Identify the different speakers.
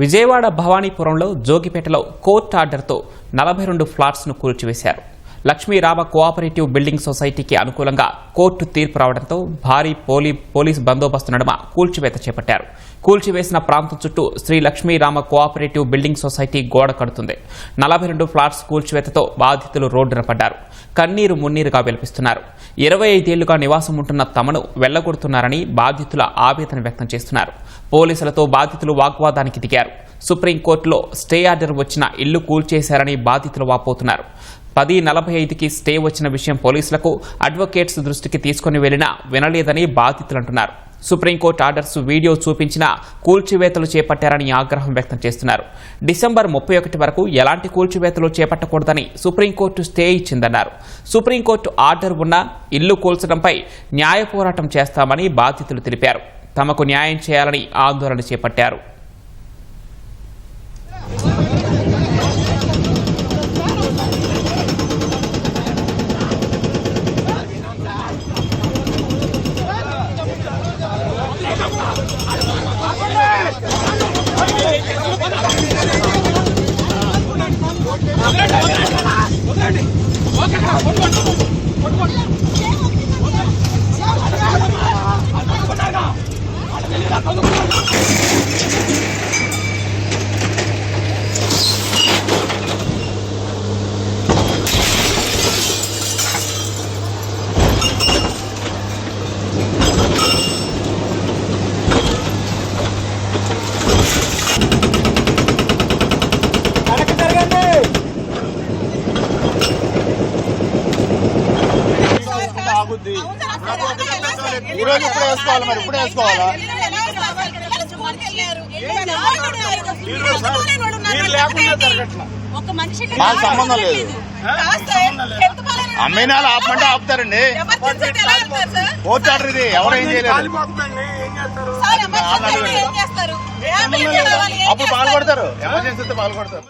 Speaker 1: Vijayawada భవానీపురంలో జోగిపేటలో court ఆర్డర్తో 42 ఫ్లాట్స్ను కూల్చివేశారు. Lakshmirama cooperative building సొసైటీకి అనుకూలంగా కోర్టు తీర్పు రావడంతో భారీ పోలీస్ బందోబస్తు నడుమ కూల్చివేత చేపట్టారు. కూల్చివేసిన ప్రాంతం చుట్టూ Sri Lakshmirama cooperative building society గోడ కడుతుంది. 42 ఫ్లాట్స్ కూల్చివేతతో బాధితులు రోడ్డున పడ్డారు. కన్నీరు మున్నీరుగా విలపిస్తున్నారు. 25 ఏళ్లుగా నివాసం ఉంటున్న తమను వెళ్లగొడుతున్నారని బాధితుల ఆవేదన వ్యక్తం చేస్తున్నారు. పోలీసులతో బాధితులు వాగ్వాదానికి దిగారు. సుప్రీంకోర్టులో స్టే ఆర్డర్ వచ్చిన ఇల్లు కూల్చేశారని బాధితులు వాపోతున్నారు. 10:45కి స్టే వచ్చిన విషయం పోలీసులకు అడ్వకేట్స్ దృష్టికి తీసుకుని వెళ్లినా వినలేదని బాధితులు అంటున్నారు. సుప్రీంకోర్టు ఆర్డర్స్ వీడియో చూపించినా కూల్చివేతలు చేపట్టారని ఆగ్రహం వ్యక్తం చేస్తున్నారు. డిసెంబర్ 31 వరకు ఎలాంటి కూల్చివేతలు చేపట్టకూడదని సుప్రీంకోర్టు స్టే ఇచ్చిందన్నారు. సుప్రీంకోర్టు ఆర్డర్ ఉన్న ఇల్లు కూల్చడంపై న్యాయ పోరాటం చేస్తామని బాధితులు తెలిపారు. తమకు న్యాయం చేయాలని ఆందోళన చేపట్టారు.
Speaker 2: మాకు సంబంధం లేదు. అమ్మినాలు ఆపమంటే ఆపుతారండి. కోర్టు ఆర్డర్ ఇది, ఎవరు ఏం చేయలేదు. అప్పుడు పాల్పడతారు, ఎమర్జెన్సీతో పాల్పడతారు.